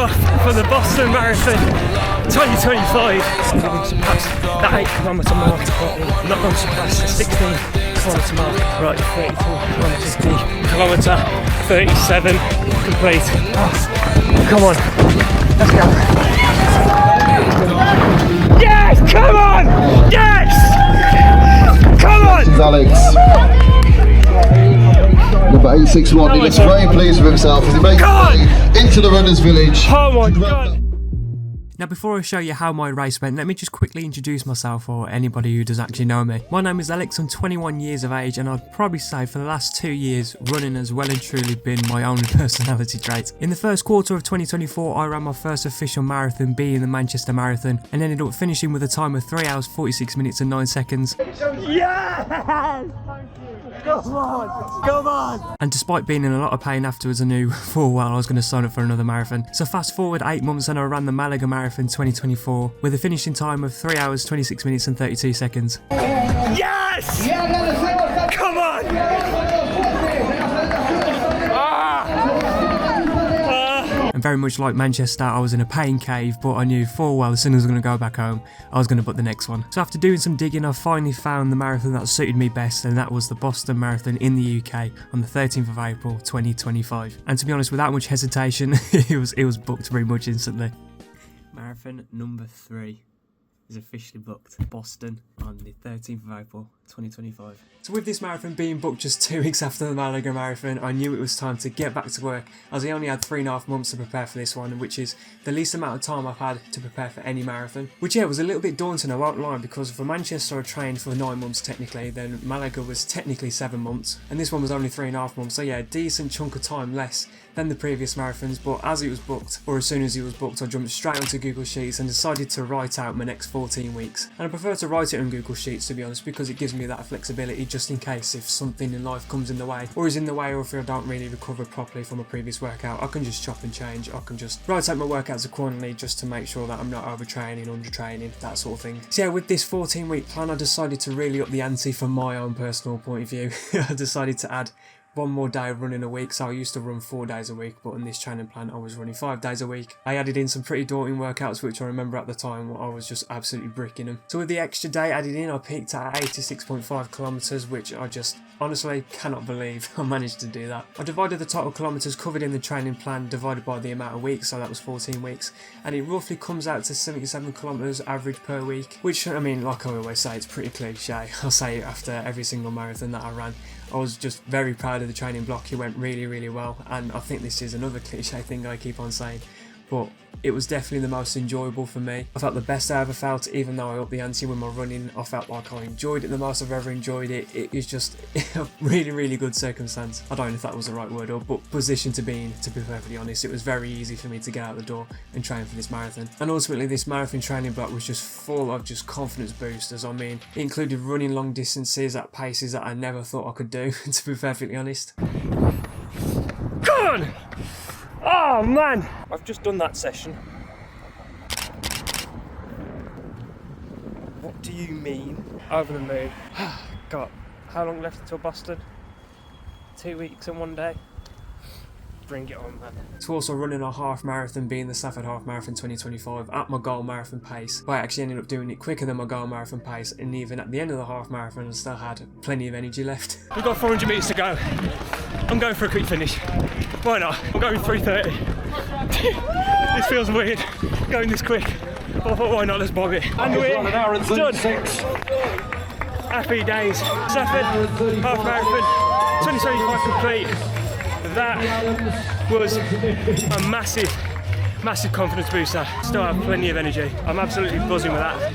off for the Boston Marathon 2025. I'm going to surpass that 8-kilometre mark. I'm not going to surpass the 16-kilometre mark. Right, 34 kilometre, 37 complete. Oh, come on, let's go. Yes, come on! Yes! Come on! Alex. Number 861, he looks very pleased with himself as he makes his way into the runners' village. Oh my god! Now before I show you how my race went, let me just quickly introduce myself for anybody who doesn't actually know me. My name is Alex, I'm 21 years of age, and I'd probably say for the last 2 years running has well and truly been my only personality trait. In the first quarter of 2024 I ran my first official marathon, being the Manchester Marathon, and ended up finishing with a time of 3 hours 46 minutes and 9 seconds. Yes! Come on! Come on! And despite being in a lot of pain afterwards, I knew full well I was going to sign up for another marathon. So fast forward 8 months and I ran the Malaga Marathon 2024 with a finishing time of 3 hours 26 minutes and 32 seconds. Yes! Come on! And very much like Manchester, I was in a pain cave, but I knew full well as soon as I was going to go back home, I was going to book the next one. So after doing some digging, I finally found the marathon that suited me best, and that was the Boston Marathon in the UK on the 13th of April 2025. And to be honest, without much hesitation, it was booked pretty much instantly. Marathon number 3 is officially booked. Boston on the 13th of April 2025. So with this marathon being booked just 2 weeks after the Malaga Marathon, I knew it was time to get back to work, as I only had 3.5 months to prepare for this one, which is the least amount of time I've had to prepare for any marathon. Which was a little bit daunting, I won't lie, because for Manchester I trained for 9 months technically, then Malaga was technically 7 months, and this one was only 3.5 months, so yeah, a decent chunk of time less than the previous marathons. But as it was booked, or as soon as it was booked, I jumped straight onto Google Sheets and decided to write out my next 14 weeks. And I prefer to write it on Google Sheets, to be honest, because it gives me that flexibility just in case if something in life comes in the way, or is in the way, or if I don't really recover properly from a previous workout, I can just chop and change. I can just write out my workouts accordingly just to make sure that I'm not overtraining, undertraining, that sort of thing. So yeah, with this 14-week plan, I decided to really up the ante from my own personal point of view. I decided to add 1 more day of running a week. So I used to run 4 days a week, but in this training plan I was running 5 days a week. I added in some pretty daunting workouts, which I remember at the time I was just absolutely bricking them. So with the extra day added in, I peaked at 86.5 kilometres, which I just honestly cannot believe I managed to do that. I divided the total kilometres covered in the training plan divided by the amount of weeks, so that was 14 weeks, and it roughly comes out to 77 kilometres average per week, which, I mean, like I always say, it's pretty cliche. I'll say it after every single marathon that I ran. I was just very proud of the training block. It went really, really well, and I think this is another cliche thing I keep on saying, but it was definitely the most enjoyable for me. I felt the best I ever felt, even though I upped the ante with my running. I felt like I enjoyed it the most I've ever enjoyed it. It was just a really, really good circumstance. I don't know if that was the right word, but position to be in, to be perfectly honest. It was very easy for me to get out the door and train for this marathon. And ultimately this marathon training block was just full of just confidence boosters. I mean, it included running long distances at paces that I never thought I could do, to be perfectly honest. Come on! Oh man! I've just done that session. What do you mean? Over the moon. God, how long left until Boston? 2 weeks and 1 day. Bring it on, man. To also running a half marathon, being the Stafford Half Marathon 2025 at my goal marathon pace, but I actually ended up doing it quicker than my goal marathon pace, and even at the end of the half marathon I still had plenty of energy left. We've got 400 metres to go. I'm going for a quick finish. Why not? I'm going 3:30. This feels weird, going this quick. But I thought, why not? Let's bob it. And we're done. Happy days. Stafford Half Marathon 2025 complete. That was a massive confidence booster. Still have plenty of energy. I'm absolutely buzzing with that.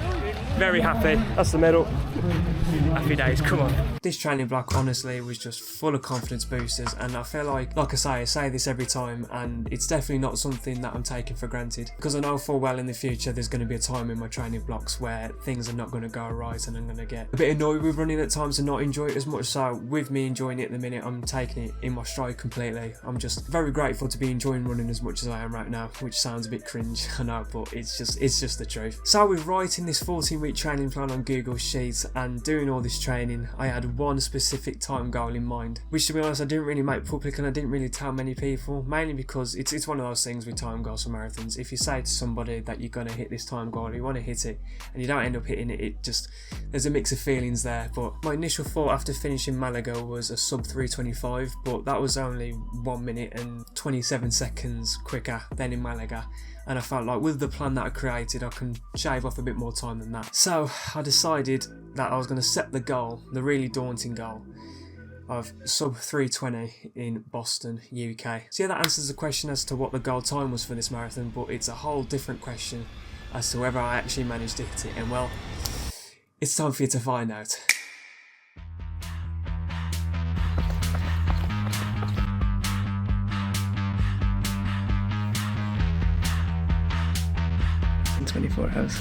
Very happy. That's the medal. Happy days, come on. This training block honestly was just full of confidence boosters, and I feel like I say this every time, and it's definitely not something that I'm taking for granted, because I know full well in the future there's going to be a time in my training blocks where things are not going to go right and I'm going to get a bit annoyed with running at times and not enjoy it as much. So with me enjoying it at the minute, I'm taking it in my stride completely. I'm just very grateful to be enjoying running as much as I am right now, which sounds a bit cringe, I know, but it's just the truth. So with writing this 14-week training plan on Google Sheets and doing all all this training, I had one specific time goal in mind, which to be honest I didn't really make public and I didn't really tell many people, mainly because it's one of those things with time goals for marathons. If you say to somebody that you're going to hit this time goal, you want to hit it, and you don't end up hitting it, there's a mix of feelings there. But my initial thought after finishing Malaga was a sub 3:25, but that was only 1 minute and 27 seconds quicker than in Malaga, and I felt like with the plan that I created I can shave off a bit more time than that. So I decided that I was going to set the goal, the really daunting goal, of sub 3:20 in Boston, UK. So yeah, that answers the question as to what the goal time was for this marathon, but it's a whole different question as to whether I actually managed to hit it, and well, it's time for you to find out. In 24 hours.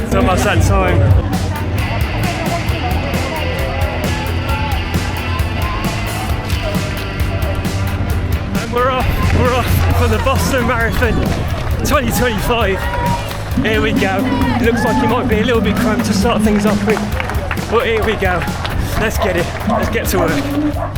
It's almost that time. And we're off for the Boston Marathon 2025. Here we go. It looks like it might be a little bit cramped to start things off with, but here we go. Let's get it. Let's get to work.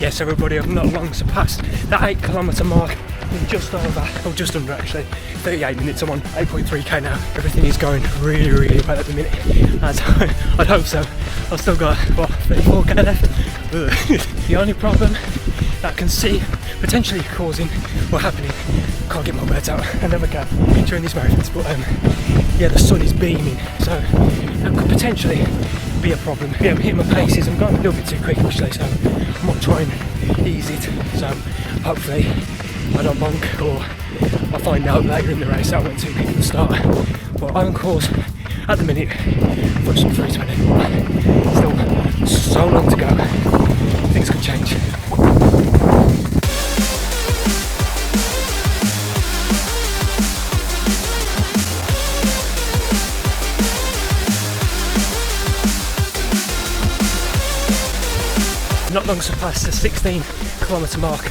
Yes, everybody, I've not long surpassed that 8-kilometre mark in just over, or just under actually, 38 minutes. I'm on 8.3k now. Everything is going really, really well at the minute, as I'd hope so. I've still got, what, 34k left? The only problem that I can see potentially causing or happening, can't get my words out, I never can during these marathons, but yeah, the sun is beaming, so that could potentially be a problem. Yeah, I'm hitting my paces, I'm going a little bit too quick actually, so I'm not trying to ease it, so hopefully I don't bonk or I find out later in the race that I went too quick at the start. But I'm on course at the minute for some 3:20, still so long to go, things could change. Not long surpassed the 16-kilometre mark.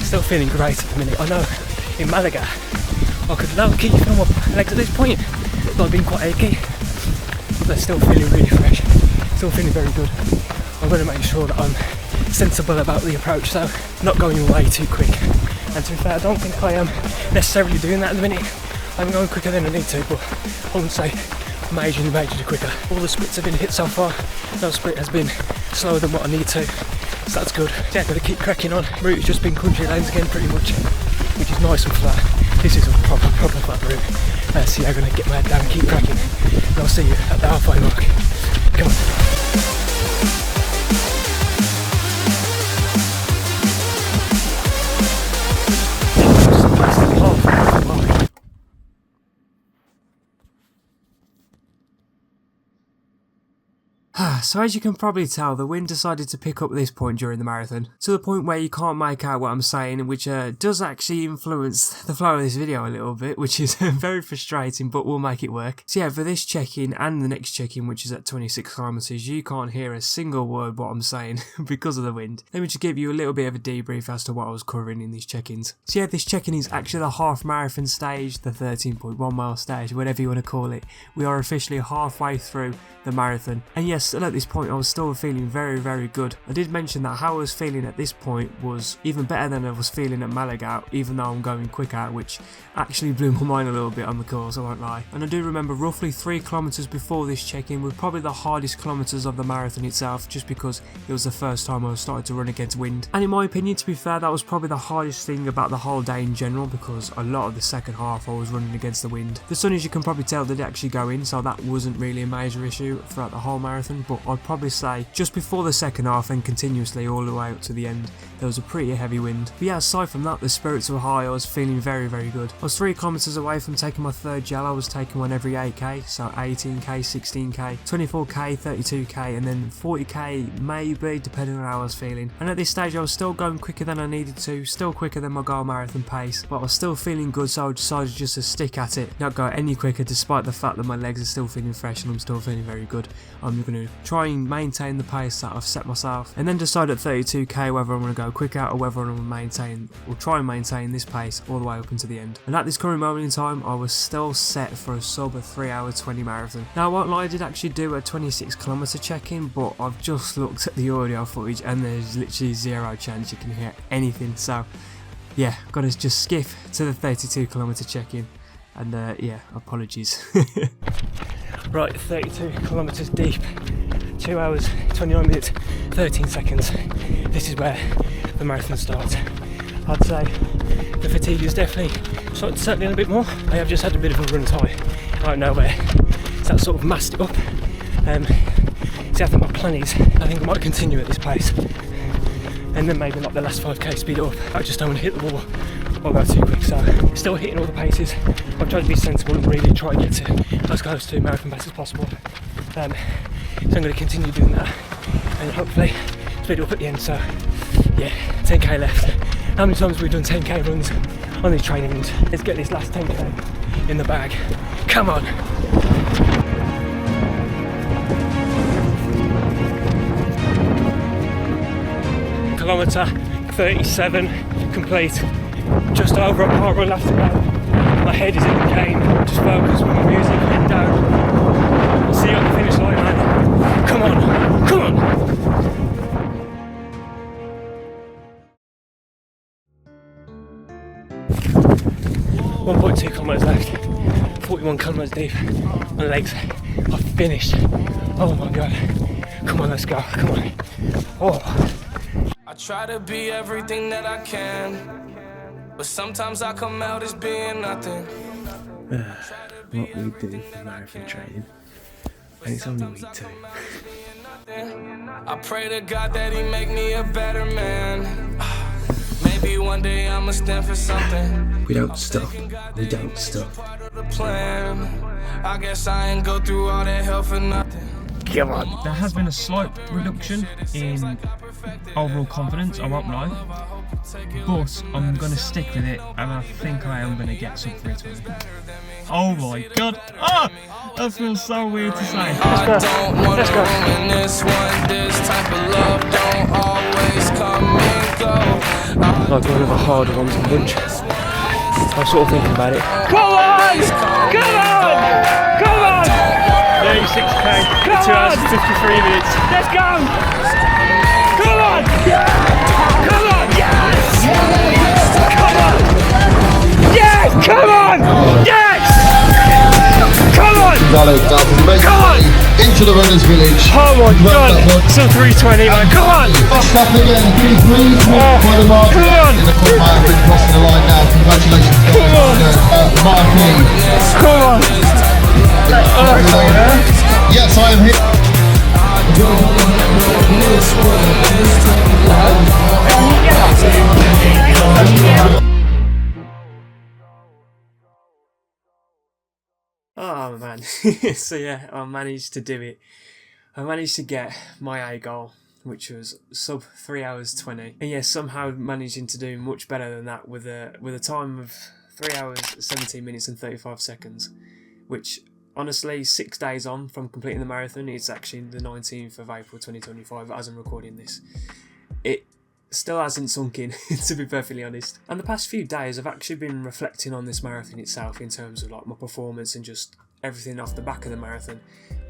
Still feeling great at the minute. I know in Malaga I could now keep feeling my legs at this point. I've been quite achy, but they're still feeling really fresh. Still feeling very good. I'm going to make sure that I'm sensible about the approach, so not going way too quick. And to be fair, I don't think I am necessarily doing that at the minute. I'm going quicker than I need to, but I wouldn't say majorly quicker. All the splits have been hit so far. No split has been slower than what I need to, so that's good. Yeah, gotta keep cracking on. Route has just been country lanes again pretty much, which is nice and flat. This is a proper flat route. So yeah, I'm gonna get my head down and keep cracking, and I'll see you at the halfway mark. Come on. So as you can probably tell, the wind decided to pick up at this point during the marathon, to the point where you can't make out what I'm saying, which does actually influence the flow of this video a little bit, which is very frustrating, but we'll make it work. So yeah, for this check-in and the next check-in, which is at 26 kilometers, you can't hear a single word what I'm saying because of the wind. Let me just give you a little bit of a debrief as to what I was covering in these check-ins. So yeah, this check-in is actually the half marathon stage, the 13.1 mile stage, whatever you want to call it. We are officially halfway through the marathon, and yes, at this point I was still feeling very good. I did mention that how I was feeling at this point was even better than I was feeling at Malaga, even though I'm going quicker, which actually blew my mind a little bit on the course, I won't lie. And I do remember roughly 3 kilometers before this check-in were probably the hardest kilometers of the marathon itself, just because it was the first time I started to run against wind. And in my opinion, to be fair, that was probably the hardest thing about the whole day in general, because a lot of the second half I was running against the wind. The sun, as you can probably tell, did actually go in, so that wasn't really a major issue throughout the whole marathon, but but I'd probably say just before the second half and continuously all the way up to the end, there was a pretty heavy wind. But yeah, aside from that, the spirits were high. I was feeling very, very good. I was 3 kilometers away from taking my third gel. I was taking one every 8k, so 18k, 16k, 24k, 32k, and then 40k maybe, depending on how I was feeling. And at this stage I was still going quicker than I needed to, still quicker than my goal marathon pace, but I was still feeling good, so I decided just to stick at it, not go any quicker, despite the fact that my legs are still feeling fresh and I'm still feeling very good. I'm going to try and maintain the pace that I've set myself, and then decide at 32k whether I'm going to go quicker or whether I'm going to maintain, or try and maintain this pace all the way up until the end. And at this current moment in time, I was still set for a sub 3 hour 20 marathon. Now I won't lie, I did actually do a 26 kilometer check-in, but I've just looked at the audio footage and there's literally zero chance you can hear anything, so yeah, gotta just skip to the 32 kilometer check-in, and yeah, apologies. Right, 32 kilometers deep, 2 hours, 29 minutes, 13 seconds. This is where the marathon starts. I'd say the fatigue is definitely starting to settle in a bit more. I have just had a bit of a run tie out of nowhere, so that sort of masked it up. See, I think my plan is, I think I might continue at this pace, and then maybe like the last 5k speed it up. I just don't want to hit the wall or go too quick, so still hitting all the paces. I've tried to be sensible and really try and get to as close to marathon pace as possible. So I'm going to continue doing that and hopefully speed it up at the end. So yeah, 10k left. How many times have we done 10k runs on these trainings? Let's get this last 10k in the bag. Come on! Kilometre 37 complete. Just over a part run left to go. My head is in the game. Just focus with my music, head down. I'll see you at the finish line, man. Come on, come on! .2 kilometres left, 41 kilometres deep. My legs are finished. Oh my god. Come on, let's go. Come on. Oh. I try to be everything that I can, but sometimes I come out as being nothing. What we do for marathon training, and it's only week 2. I pray to God that He make me a better man. Maybe one day I'ma stand for something. We don't stop. We don't stop. I guess I ain't go through all that hell for nothing. Come on. There has been a slight reduction in overall confidence, I won't lie, but I'm going to stick with it, and I think I am going to get sub 320. Oh my god! Ah! That feels so weird to say. I don't want to ruin this one. This type of love don't always come and go. Like one of the harder ones in the bunch. I was sort of thinking about it. Come on! Come on! Come on! 36k, 2 hours and 53 minutes. Let's go! Come on! Come on! Yes! Come on! Yes! Come on! Yes! Come on! Come on! Into the runners village. Oh my god! Still 320, man. Come on! Back again, 3-3 for the mark. Come on! In the front line, been crossing the line now. Congratulations, Come on! Martin. Come on! Yes, I am here. Oh man, so yeah, I managed to do it. I managed to get my A goal, which was sub 3 hours 20, and yeah, somehow managing to do much better than that with a time of 3 hours 17 minutes and 35 seconds, which honestly, 6 days on from completing the marathon, it's actually the 19th of April 2025 as I'm recording this. It still hasn't sunk in, to be perfectly honest. And the past few days I've actually been reflecting on this marathon itself in terms of like my performance and just everything off the back of the marathon.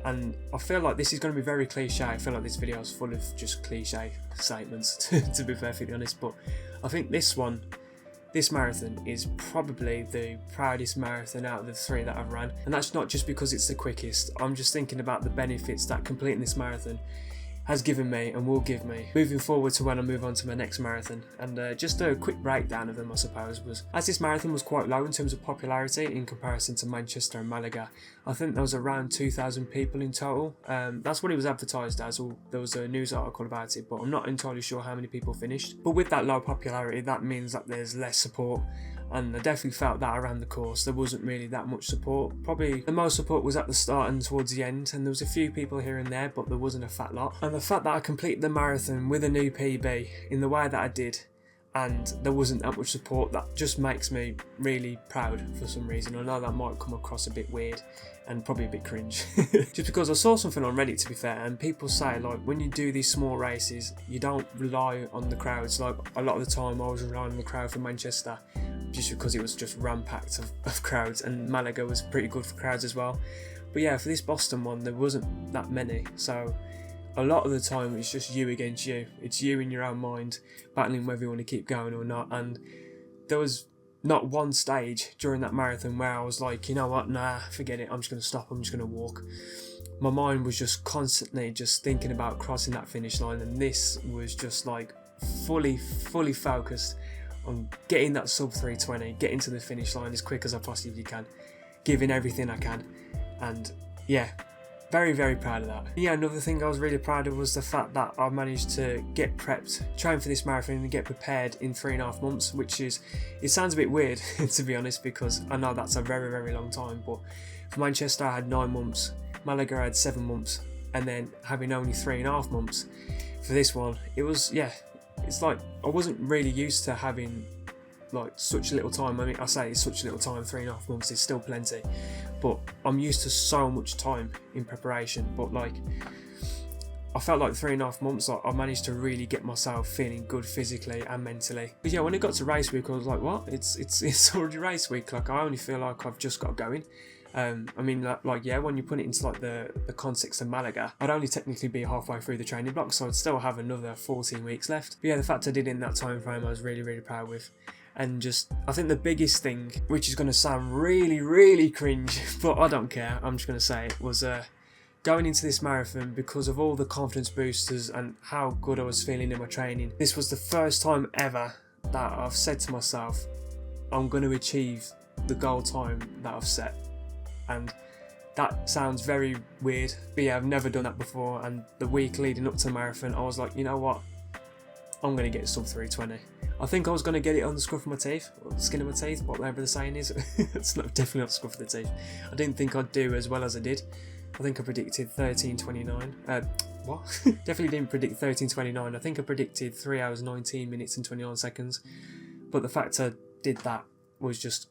And I feel like this is going to be very cliche. I feel like this video is full of just cliche statements, to be perfectly honest. But I think this marathon is probably the proudest marathon out of the 3 that I've ran. And that's not just because it's the quickest. I'm just thinking about the benefits that completing this marathon has given me and will give me moving forward to when I move on to my next marathon. And just a quick breakdown of them, I suppose, was as this marathon was quite low in terms of popularity in comparison to Manchester and Malaga. I think there was around 2,000 people in total. That's what it was advertised as, or there was a news article about it, but I'm not entirely sure how many people finished. But with that low popularity, that means that there's less support, and I definitely felt that around the course. There wasn't really that much support. Probably the most support was at the start and towards the end, and there was a few people here and there, but there wasn't a fat lot. And the fact that I completed the marathon with a new PB in the way that I did, and there wasn't that much support, that just makes me really proud for some reason. I know that might come across a bit weird and probably a bit cringe. Just because I saw something on Reddit, to be fair, and people say, like, when you do these small races, you don't rely on the crowds. Like, a lot of the time I was relying on the crowd for Manchester, just because it was just ram-packed of crowds, and Malaga was pretty good for crowds as well. But yeah, for this Boston one, there wasn't that many, so a lot of the time it's just you against you. It's you in your own mind, battling whether you want to keep going or not. And there was not one stage during that marathon where I was like, you know what, nah, forget it, I'm just going to stop, I'm just going to walk. My mind was just constantly just thinking about crossing that finish line, and this was just like fully focused on getting that sub 320, getting to the finish line as quick as I possibly can, giving everything I can. And yeah, very proud of that. Yeah, another thing I was really proud of was the fact that I managed to get prepped, train for this marathon and get prepared in 3.5 months, which is, it sounds a bit weird to be honest, because I know that's a very long time, but for Manchester I had 9 months, Malaga I had 7 months, and then having only 3.5 months for this one, it was, yeah, it's like I wasn't really used to having like such little time. I mean, I say it's such little time, 3.5 months is still plenty, but I'm used to so much time in preparation. But like, I felt like 3.5 months, like I managed to really get myself feeling good physically and mentally. But yeah, when it got to race week, I was like, what? It's already race week. Like, I only feel like I've just got going. I mean, like yeah, when you put it into like the context of Malaga, I'd only technically be halfway through the training block, so I'd still have another 14 weeks left. But yeah, the fact I did it in that time frame, I was really proud with. And just, I think the biggest thing, which is going to sound really cringe, but I don't care, I'm just going to say it, was going into this marathon, because of all the confidence boosters and how good I was feeling in my training. This was the first time ever that I've said to myself, I'm going to achieve the goal time that I've set. And that sounds very weird, but yeah, I've never done that before. And the week leading up to the marathon, I was like, you know what, I'm going to get sub 320. I think I was going to get it on the scruff of my teeth, or the skin of my teeth, whatever the saying is. It's definitely not the scruff of the teeth. I didn't think I'd do as well as I did. I think I predicted 13:29. What? Definitely didn't predict 13:29. I think I predicted 3 hours 19 minutes and 29 seconds. But the fact I did that was just,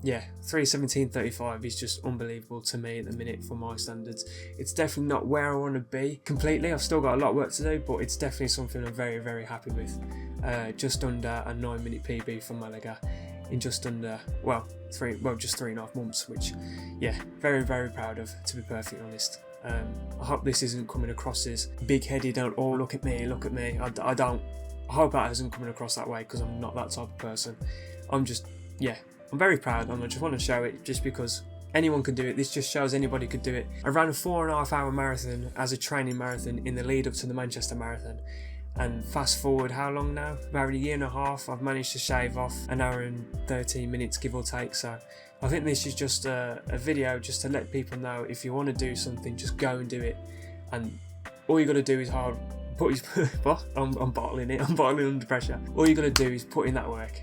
yeah, 3:17:35 is just unbelievable to me at the minute for my standards. It's definitely not where I want to be completely. I've still got a lot of work to do, but it's definitely something I'm very happy with. Just under a 9-minute PB from Malaga in just under, just 3.5 months, which, yeah, very proud of, to be perfectly honest. I hope this isn't coming across as big-headed and, oh, look at me. I hope that isn't coming across that way, because I'm not that type of person. I'm just, yeah, I'm very proud, and I just want to show it just because anyone can do it. This just shows anybody could do it. I ran a 4.5 hour marathon as a training marathon in the lead up to the Manchester Marathon. And fast forward how long now? About 1.5 years, I've managed to shave off 1 hour and 13 minutes, give or take. So I think this is just a video just to let people know, if you want to do something, just go and do it. And all you got to do is I'm bottling it. I'm bottling under pressure. All you got to do is put in that work,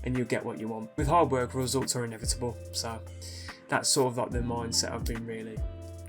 and you'll get what you want. With hard work, results are inevitable. So that's sort of like the mindset I've been really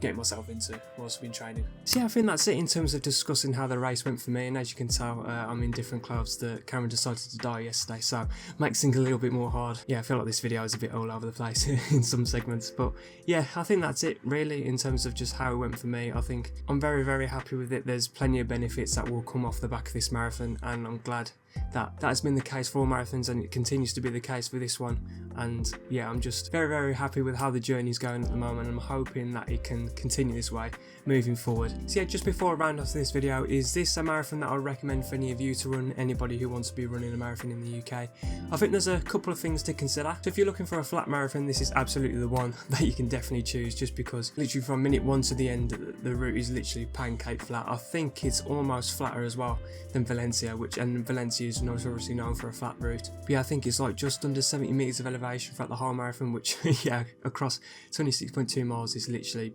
getting myself into whilst I've been training. So yeah, I think that's it in terms of discussing how the race went for me. And as you can tell, I'm in different clothes. The camera decided to die yesterday, so makes things a little bit more hard. Yeah, I feel like this video is a bit all over the place in some segments, but yeah, I think that's it really in terms of just how it went for me. I think I'm very happy with it. There's plenty of benefits that will come off the back of this marathon, and I'm glad that has been the case for all marathons, and it continues to be the case for this one. And yeah, I'm just very, very happy with how the journey's going at the moment. I'm hoping that it can continue this way moving forward. So yeah, just before I round off this video, is this a marathon that I would recommend for any of you to run, anybody who wants to be running a marathon in the UK? I think there's a couple of things to consider. So if you're looking for a flat marathon, this is absolutely the one that you can definitely choose, just because literally from minute 1 to the end, the route is literally pancake flat. I think it's almost flatter as well than Valencia, and Valencia is notoriously known for a flat route. But yeah, I think it's like just under 70 meters of elevation throughout the whole marathon, which yeah, across 26.2 miles is literally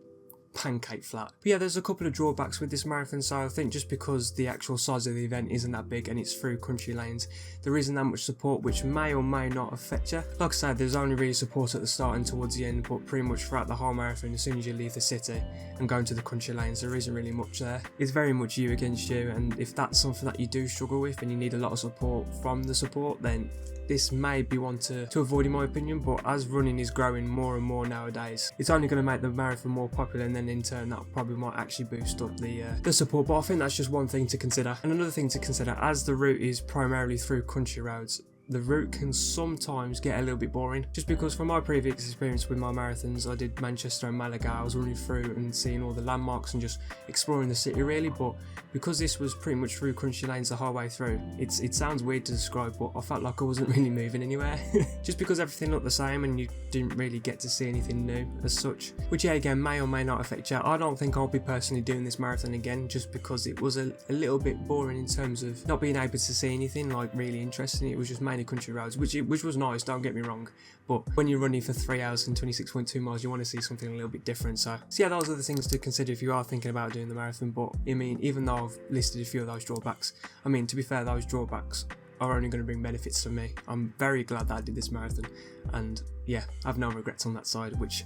pancake flat. But yeah, there's a couple of drawbacks with this marathon. So I think just because the actual size of the event isn't that big and it's through country lanes, there isn't that much support, which may or may not affect you. Like I said, there's only really support at the start and towards the end, but pretty much throughout the whole marathon, as soon as you leave the city and go into the country lanes, there isn't really much there. It's very much you against you, and if that's something that you do struggle with and you need a lot of support from the support, then this may be one to avoid in my opinion. But as running is growing more and more nowadays, it's only going to make the marathon more popular, and then in turn that probably might actually boost up the support. But I think that's just one thing to consider. And another thing to consider, as the route is primarily through country roads, the route can sometimes get a little bit boring, just because from my previous experience with my marathons, I did Manchester and Malaga, I was running through and seeing all the landmarks and just exploring the city really. But because this was pretty much through country lanes the whole way through, it sounds weird to describe, but I felt like I wasn't really moving anywhere just because everything looked the same and you didn't really get to see anything new as such, which yeah, again, may or may not affect you. I don't think I'll be personally doing this marathon again, just because it was a little bit boring in terms of not being able to see anything like really interesting. It was just mainly country roads, which was nice, don't get me wrong, but when you're running for 3 hours and 26.2 miles, you want to see something a little bit different. So yeah, those are the things to consider if you are thinking about doing the marathon. But I mean, even though I've listed a few of those drawbacks, I mean, to be fair, those drawbacks are only going to bring benefits for me. I'm very glad that I did this marathon, and yeah, I have no regrets on that side, which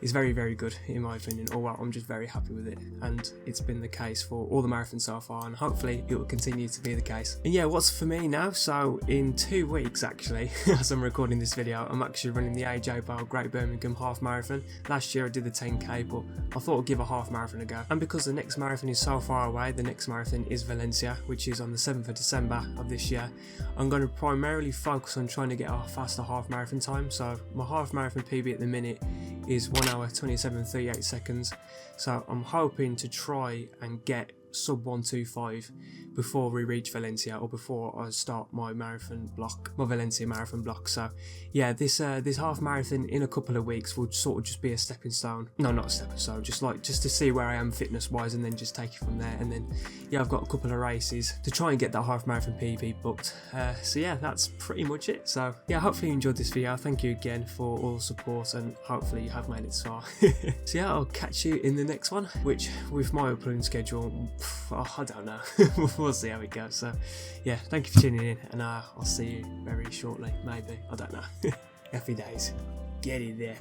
is very, very good in my opinion. Or well, I'm just very happy with it, and it's been the case for all the marathons so far, and hopefully it will continue to be the case. And yeah, what's for me now? So in 2 weeks actually, as I'm recording this video, I'm actually running the AJ Bale Great Birmingham Half Marathon. Last year I did the 10k, but I thought I'd give a half marathon a go, and because the next marathon is so far away, the next marathon is Valencia, which is on the 7th of December of this year. I'm going to primarily focus on trying to get a faster half marathon time. So my half marathon PB at the minute is 1 hour 27:38 seconds, so I'm hoping to try and get sub 1:25 before we reach Valencia, or before I start my marathon block, my Valencia marathon block. So yeah, this half marathon in a couple of weeks will sort of just be a stepping stone. No, not a stepping stone, just to see where I am fitness wise, and then just take it from there. And then yeah, I've got a couple of races to try and get that half marathon PB booked. So yeah, that's pretty much it. So yeah, hopefully you enjoyed this video. Thank you again for all the support, and hopefully you have made it far. So yeah, I'll catch you in the next one, which with my uploading schedule, I don't know. We'll see how it goes. So yeah, thank you for tuning in, and I'll see you very shortly, maybe, I don't know. Happy days, get in there.